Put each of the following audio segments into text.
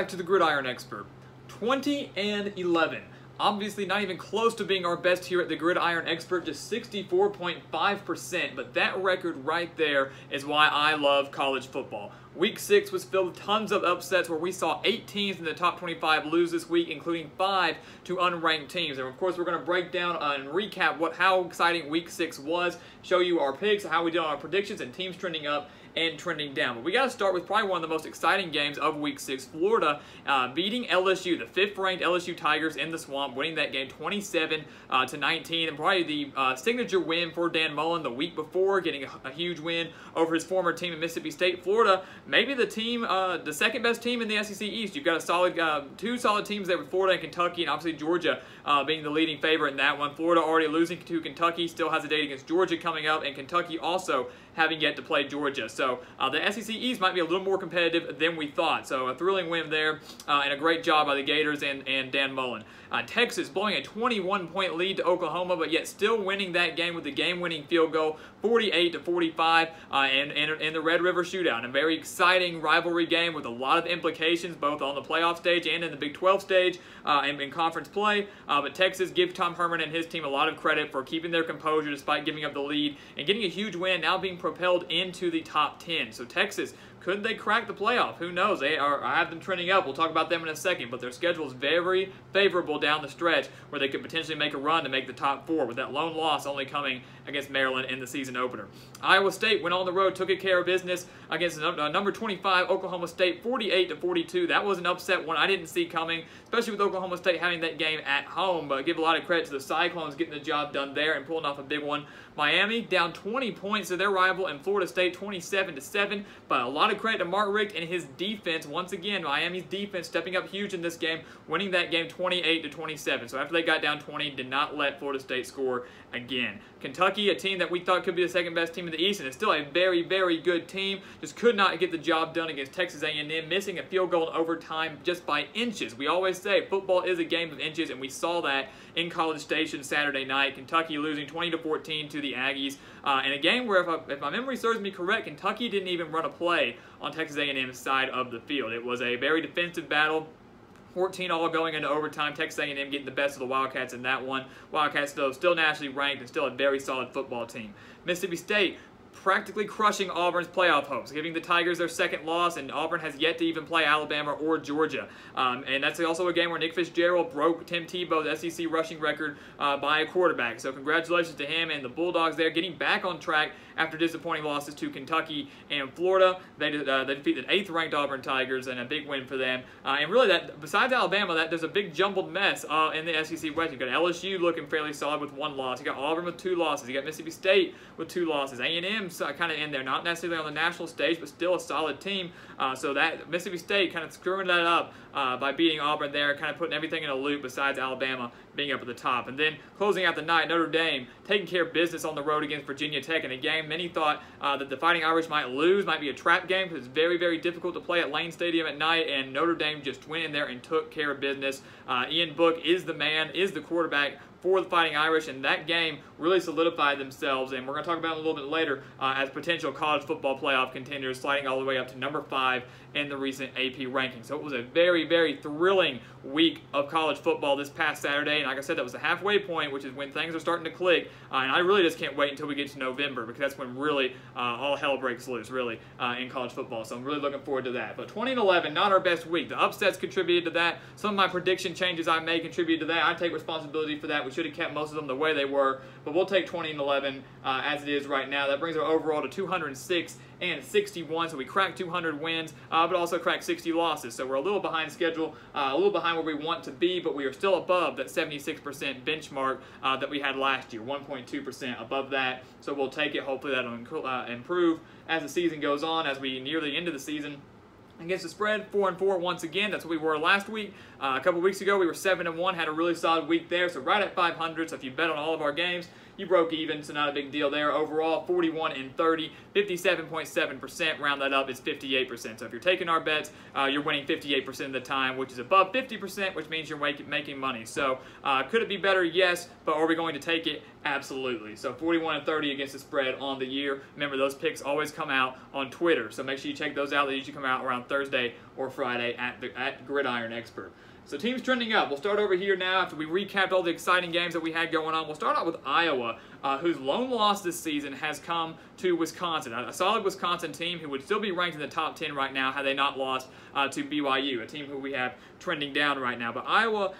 back to the Gridiron Expert. 20-11. Obviously not even close to being our best here at the Gridiron Expert, just 64.5%, but that record right there is why I love college football. Week 6 was filled with tons of upsets where we saw 8 teams in the top 25 lose this week, including 5 to unranked teams. And of course, we're going to break down and recap how exciting Week 6 was, show you our picks, how we did on our predictions, and teams trending up and trending down. But we got to start with probably one of the most exciting games of Week 6. Florida beating LSU, the 5th-ranked LSU Tigers in the Swamp, winning that game 27-19, and probably the signature win for Dan Mullen the week before, getting a huge win over his former team in Mississippi State. Florida, maybe the team, the second best team in the SEC East. You've got a solid, 2 solid teams there with Florida and Kentucky, and obviously Georgia being the leading favorite in that one. Florida already losing to Kentucky, still has a date against Georgia coming up, and Kentucky also having yet to play Georgia. So the SEC East might be a little more competitive than we thought. So a thrilling win there, and a great job by the Gators and Dan Mullen. Texas blowing a 21-point lead to Oklahoma, but yet still winning that game with the game-winning field goal, 48-45, in the Red River Shootout. A very exciting rivalry game with a lot of implications, both on the playoff stage and in the Big 12 stage and in conference play. But Texas, give Tom Herman and his team a lot of credit for keeping their composure despite giving up the lead and getting a huge win, now being propelled into the top 10. So Texas, could they crack the playoff? Who knows? I have them trending up. We'll talk about them in a second, but their schedule is very favorable down the stretch where they could potentially make a run to make the top 4, with that lone loss only coming against Maryland in the season opener. Iowa State went on the road, took care of business against number 25 Oklahoma State, 48-42. That was an upset one I didn't see coming, especially with Oklahoma State having that game at home, but give a lot of credit to the Cyclones getting the job done there and pulling off a big one. Miami down 20 points to their rival in Florida State, 27-7, but a lot of credit to Mark Richt and his defense. Once again, Miami's defense stepping up huge in this game, winning that game 28-27. So after they got down 20, did not let Florida State score again. Kentucky, a team that we thought could be the second best team in the East, and it's still a very, very good team, just could not get the job done against Texas A&M, missing a field goal in overtime just by inches. We always say football is a game of inches, and we saw that in College Station Saturday night. Kentucky losing 20-14 to the Aggies, in a game where, if my memory serves me correct, Kentucky didn't even run a play on Texas A&M's side of the field. It was a very defensive battle. 14 all going into overtime. Texas A&M getting the best of the Wildcats in that one. Wildcats, though, still nationally ranked and still a very solid football team. Mississippi State practically crushing Auburn's playoff hopes, giving the Tigers their second loss, and Auburn has yet to even play Alabama or Georgia. And that's also a game where Nick Fitzgerald broke Tim Tebow's SEC rushing record by a quarterback. So congratulations to him and the Bulldogs there, getting back on track after disappointing losses to Kentucky and Florida. They defeated 8th-ranked Auburn Tigers, and a big win for them. And really, that besides Alabama, there's a big jumbled mess in the SEC West. You've got LSU looking fairly solid with 1 loss. You got Auburn with 2 losses. You got Mississippi State with 2 losses. A&M kind of in there, not necessarily on the national stage, but still a solid team. So that Mississippi State kind of screwing that up by beating Auburn there, kind of putting everything in a loop besides Alabama being up at the top. And then closing out the night, Notre Dame taking care of business on the road against Virginia Tech in a game many thought that the Fighting Irish might lose, might be a trap game because it's very, very difficult to play at Lane Stadium at night, and Notre Dame just went in there and took care of business. Ian Book is the man, is the quarterback for the Fighting Irish, and that game really solidified themselves, and we're going to talk about it a little bit later, as potential college football playoff contenders, sliding all the way up to number 5 in the recent AP rankings. So it was a very, very thrilling week of college football this past Saturday, and like I said, that was the halfway point, which is when things are starting to click, and I really just can't wait until we get to November, because that's when really all hell breaks loose, really, in college football. So I'm really looking forward to that. But 2011, not our best week. The upsets contributed to that. Some of my prediction changes I made contributed to that. I take responsibility for that. We should have kept most of them the way they were, but we'll take 2011 as it is right now. That brings our overall to 206 and 61, so we cracked 200 wins, but also cracked 60 losses. So we're a little behind schedule, a little behind where we want to be, but we are still above that 76% benchmark that we had last year, 1.2% above that. So we'll take it. Hopefully that'll improve as the season goes on, as we near the end of the season. Against the spread, 4-4 once again. That's what we were last week. A couple weeks ago, we were 7-1, had a really solid week there, so right at 500. So if you bet on all of our games, you broke even, so not a big deal there. Overall, 41 and 30, 57.7%. Round that up is 58%. So if you're taking our bets, you're winning 58% of the time, which is above 50%, which means you're making money. So could it be better? Yes, but are we going to take it? Absolutely. So 41 and 30 against the spread on the year. Remember, those picks always come out on Twitter, so make sure you check those out. They usually come out around Thursday or Friday at Gridiron Expert. So teams trending up. We'll start over here now after we recapped all the exciting games that we had going on. We'll start out with Iowa, whose lone loss this season has come to Wisconsin. A solid Wisconsin team who would still be ranked in the top 10 right now had they not lost to BYU, a team who we have trending down right now. But Iowa,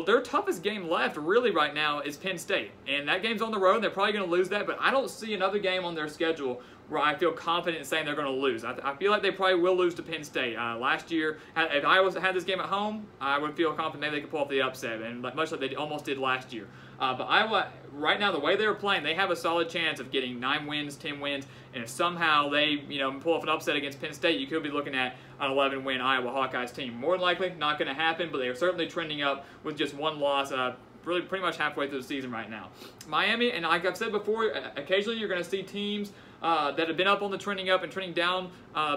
their toughest game left really right now is Penn State. And that game's on the road. They're probably going to lose that, but I don't see another game on their schedule where I feel confident in saying they're going to lose. I feel like they probably will lose to Penn State. Last year, if Iowa had this game at home, I would feel confident maybe they could pull off the upset, and much like they almost did last year. But Iowa, right now, the way they're playing, they have a solid chance of getting 9 wins, 10 wins, and if somehow they pull off an upset against Penn State, you could be looking at an 11-win Iowa Hawkeyes team. More than likely, not going to happen, but they are certainly trending up with just one loss. Really pretty much halfway through the season right now. Miami, and like I've said before, occasionally you're going to see teams that have been up on the trending up and trending down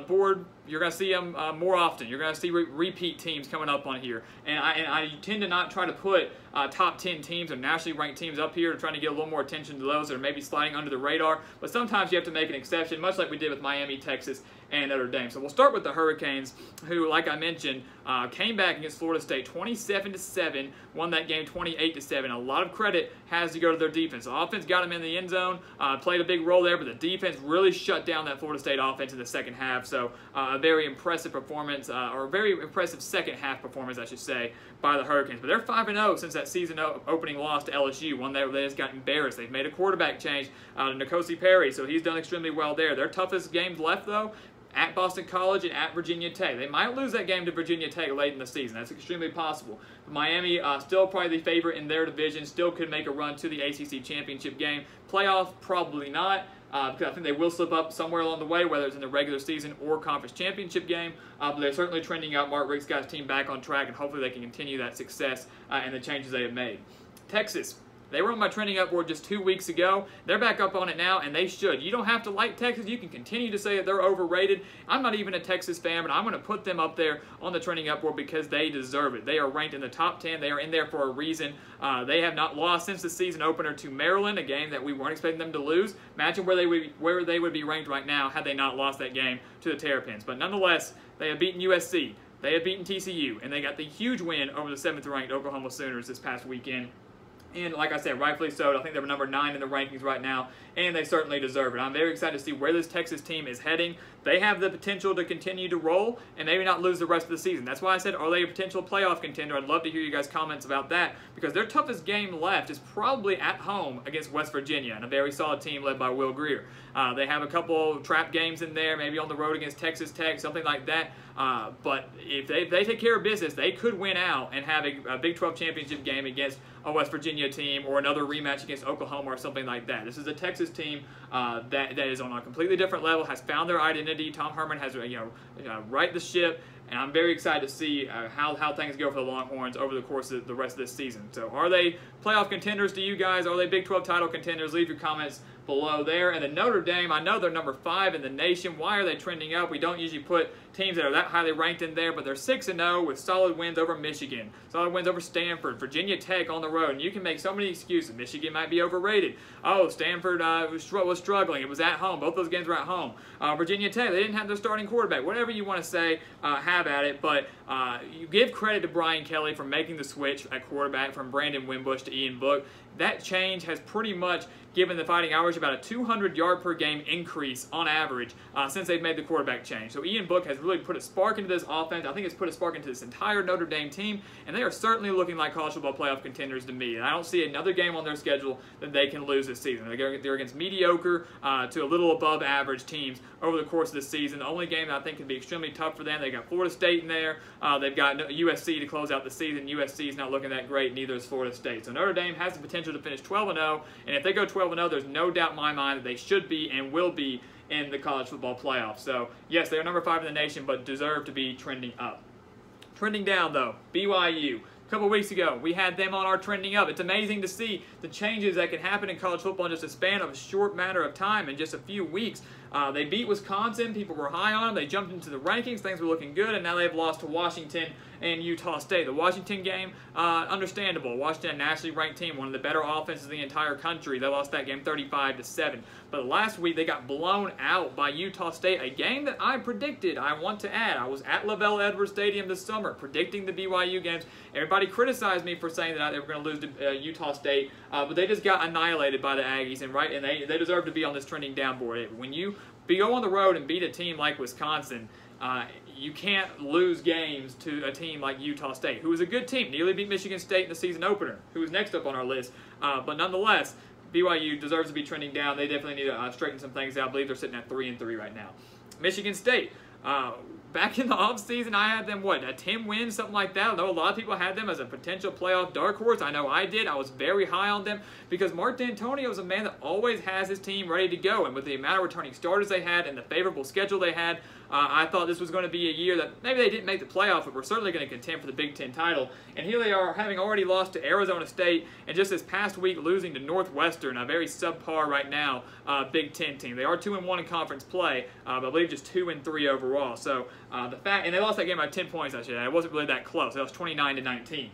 board. You're going to see them more often. You're going to see repeat teams coming up on here. And I tend to not try to put top 10 teams or nationally ranked teams up here, trying to get a little more attention to those that are maybe sliding under the radar. But sometimes you have to make an exception, much like we did with Miami, Texas, and Notre Dame. So we'll start with the Hurricanes, who, like I mentioned, came back against Florida State 27-7, won that game 28-7. A lot of credit has to go to their defense. The offense got them in the end zone, played a big role there, but the defense really shut down that Florida State offense in the second half. So a very impressive performance, or a very impressive second half performance, I should say, by the Hurricanes. But they're 5-0 since that season opening loss to LSU, one that they just got embarrassed. They've made a quarterback change to N'Kosi Perry, so he's done extremely well there. Their toughest games left, though, at Boston College and at Virginia Tech. They might lose that game to Virginia Tech late in the season. That's extremely possible. But Miami, still probably the favorite in their division, still could make a run to the ACC championship game. Playoff, probably not, because I think they will slip up somewhere along the way, whether it's in the regular season or conference championship game. But they're certainly trending up. Mark Richt's got his team back on track, and hopefully they can continue that success and the changes they have made. Texas. They were on my trending up board just 2 weeks ago. They're back up on it now, and they should. You don't have to like Texas. You can continue to say that they're overrated. I'm not even a Texas fan, but I'm going to put them up there on the trending up board because they deserve it. They are ranked in the top 10. They are in there for a reason. They have not lost since the season opener to Maryland, a game that we weren't expecting them to lose. Imagine where they would be ranked right now had they not lost that game to the Terrapins. But nonetheless, they have beaten USC. They have beaten TCU, and they got the huge win over the 7th-ranked Oklahoma Sooners this past weekend. And like I said, rightfully so. I think they're number 9 in the rankings right now, and they certainly deserve it. I'm very excited to see where this Texas team is heading. They have the potential to continue to roll and maybe not lose the rest of the season. That's why I said, are they a potential playoff contender? I'd love to hear you guys' comments about that, because their toughest game left is probably at home against West Virginia, and a very solid team led by Will Grier. They have a couple trap games in there, maybe on the road against Texas Tech, something like that. But if they take care of business, they could win out and have a Big 12 championship game against a West Virginia team or another rematch against Oklahoma or something like that. This is a Texas team that is on a completely different level, has found their identity. Tom Herman has right the ship, and I'm very excited to see how things go for the Longhorns over the course of the rest of this season. So are they playoff contenders to you guys? Are they Big 12 title contenders? Leave your comments below there. And then Notre Dame, I know they're number 5 in the nation. Why are they trending up? We don't usually put teams that are that highly ranked in there, but they're 6-0 with solid wins over Michigan, solid wins over Stanford, Virginia Tech on the road, and you can make so many excuses. Michigan might be overrated. Oh, Stanford was struggling. It was at home. Both those games were at home. Virginia Tech, they didn't have their starting quarterback. Whatever you want to say, have at it, but you give credit to Brian Kelly for making the switch at quarterback from Brandon Wimbush to Ian Book. That change has pretty much given the Fighting Irish about a 200-yard-per-game increase on average since they've made the quarterback change. So Ian Book has really put a spark into this offense. I think it's put a spark into this entire Notre Dame team, and they are certainly looking like college football playoff contenders to me. And I don't see another game on their schedule that they can lose this season. They're against mediocre to a little above average teams over the course of the season. The only game that I think can be extremely tough for them, they got Florida State in there. They've got USC to close out the season. USC is not looking that great, neither is Florida State. So Notre Dame has the potential to finish 12-0, and if they go 12-0, there's no doubt in my mind that they should be and will be in the college football playoffs. So yes, they are number 5 in the nation, but deserve to be trending up. Trending down, though, BYU. a couple weeks ago. We had them on our trending up. It's amazing to see the changes that can happen in college football in just a span of a short matter of time, in just a few weeks. They beat Wisconsin. People were high on them. They jumped into the rankings. Things were looking good, and now they've lost to Washington and Utah State. The Washington game, understandable. Washington, a nationally ranked team, one of the better offenses in the entire country. They lost that game 35-7. But last week, they got blown out by Utah State, a game that I predicted. I want to add, I was at LaVell Edwards Stadium this summer predicting the BYU games. Everybody criticized me for saying that they were going to lose to Utah State, but they just got annihilated by the Aggies, and they deserve to be on this trending down board. When you go on the road and beat a team like Wisconsin, you can't lose games to a team like Utah State, who is a good team. Nearly beat Michigan State in the season opener, who is next up on our list. But nonetheless, BYU deserves to be trending down. They definitely need to straighten some things out. I believe they're sitting at 3-3 right now. Michigan State. Back in the offseason, I had them, a 10 wins, something like that. I know a lot of people had them as a potential playoff dark horse. I know I did. I was very high on them because Mark D'Antonio is a man that always has his team ready to go. And with the amount of returning starters they had and the favorable schedule they had, I thought this was going to be a year that maybe they didn't make the playoff, but we're certainly going to contend for the Big Ten title. And here they are, having already lost to Arizona State, and just this past week losing to Northwestern, a very subpar right now Big Ten team. They are 2-1 in conference play, but I believe just 2-3 overall. So the fact, and they lost that game by 10 points. I should add. It wasn't really that close. It was 29-19.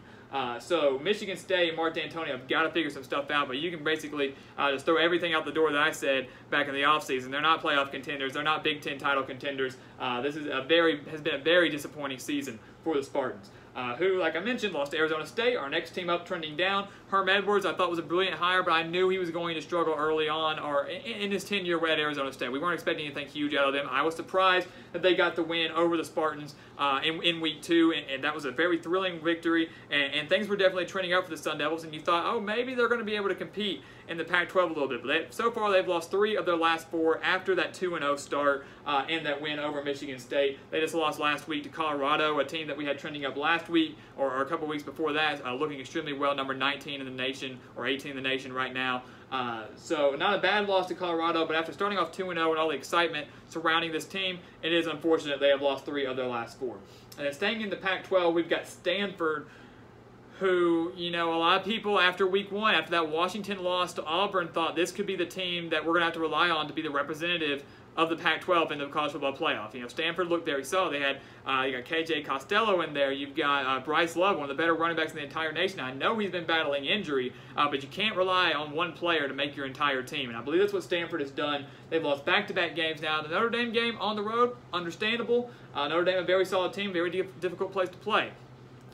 So Michigan State and Mark D'Antonio have got to figure some stuff out, but you can basically just throw everything out the door that I said back in the offseason. They're not playoff contenders. They're not Big Ten title contenders. This is has been a very disappointing season for the Spartans, who, like I mentioned, lost to Arizona State. Our next team up trending down. Herm Edwards, I thought was a brilliant hire, but I knew he was going to struggle early on or in his tenure at Arizona State. We weren't expecting anything huge out of them. I was surprised that they got the win over the Spartans in week 2, and that was a very thrilling victory, and things were definitely trending up for the Sun Devils, and you thought, oh, maybe they're going to be able to compete in the Pac-12 a little bit. But so far, they've lost 3 of their last 4 after that 2-0 start and that win over Michigan State. They just lost last week to Colorado, a team that we had trending up last week or a couple weeks before that, looking extremely well, number 19 in the nation or 18 in the nation right now. So not a bad loss to Colorado, but after starting off 2-0 and all the excitement surrounding this team, it is unfortunate they have lost 3 of their last 4. And then staying in the Pac-12, we've got Stanford, who, a lot of people after week 1, after that Washington loss to Auburn, thought this could be the team that we're going to have to rely on to be the representative of the Pac-12 in the college football playoff. Stanford looked very solid. They had you got KJ Costello in there. You've got Bryce Love, one of the better running backs in the entire nation. I know he's been battling injury, but you can't rely on one player to make your entire team. And I believe that's what Stanford has done. They've lost back-to-back games now. The Notre Dame game on the road, understandable. Notre Dame, a very solid team, very difficult place to play.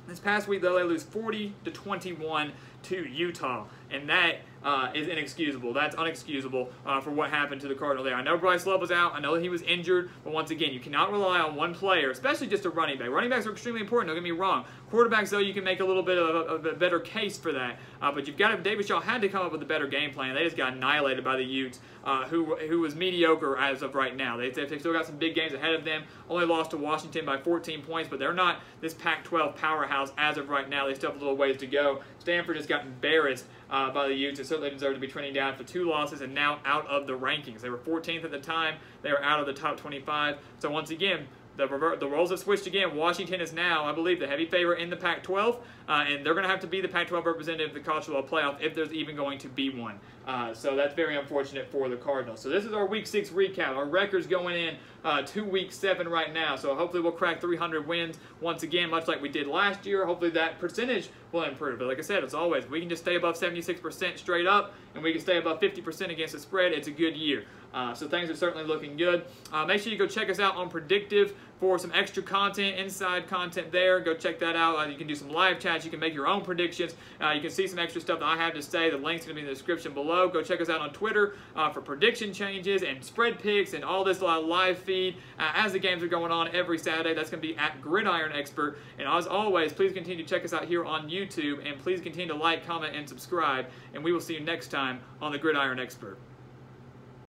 This past week, though, they lose 40-21 to Utah, and that is inexcusable. That's unexcusable for what happened to the Cardinal there. I know Bryce Love was out. I know that he was injured, but once again, you cannot rely on one player, especially just a running back. Running backs are extremely important, don't get me wrong. Quarterbacks, though, you can make a little bit of a better case for that, but you've got to, David Shaw had to come up with a better game plan. They just got annihilated by the Utes, who was mediocre as of right now. They've still got some big games ahead of them. Only lost to Washington by 14 points, but they're not this Pac-12 powerhouse as of right now. They still have a little ways to go. Stanford just got embarrassed by the Utes and certainly deserve to be trending down for 2 losses and now out of the rankings. They were 14th at the time. They were out of the top 25. So once again, the roles have switched again. Washington is now, I believe, the heavy favorite in the Pac-12, and they're going to have to be the Pac-12 representative of the college football playoff if there's even going to be one. So that's very unfortunate for the Cardinals. So this is our Week 6 recap. Our record's going in to Week 7 right now. So hopefully we'll crack 300 wins once again, much like we did last year. Hopefully that percentage will improve. But like I said, as always, we can just stay above 76% straight up, and we can stay above 50% against the spread. It's a good year. So things are certainly looking good. Make sure you go check us out on Predictive for some extra content, inside content there. Go check that out. You can do some live chats. You can make your own predictions. You can see some extra stuff that I have to say. The link's going to be in the description below. Go check us out on Twitter for prediction changes and spread picks and all this live feed as the games are going on every Saturday. That's going to be at Gridiron Expert. And as always, please continue to check us out here on YouTube, and please continue to like, comment, and subscribe. And we will see you next time on the Gridiron Expert.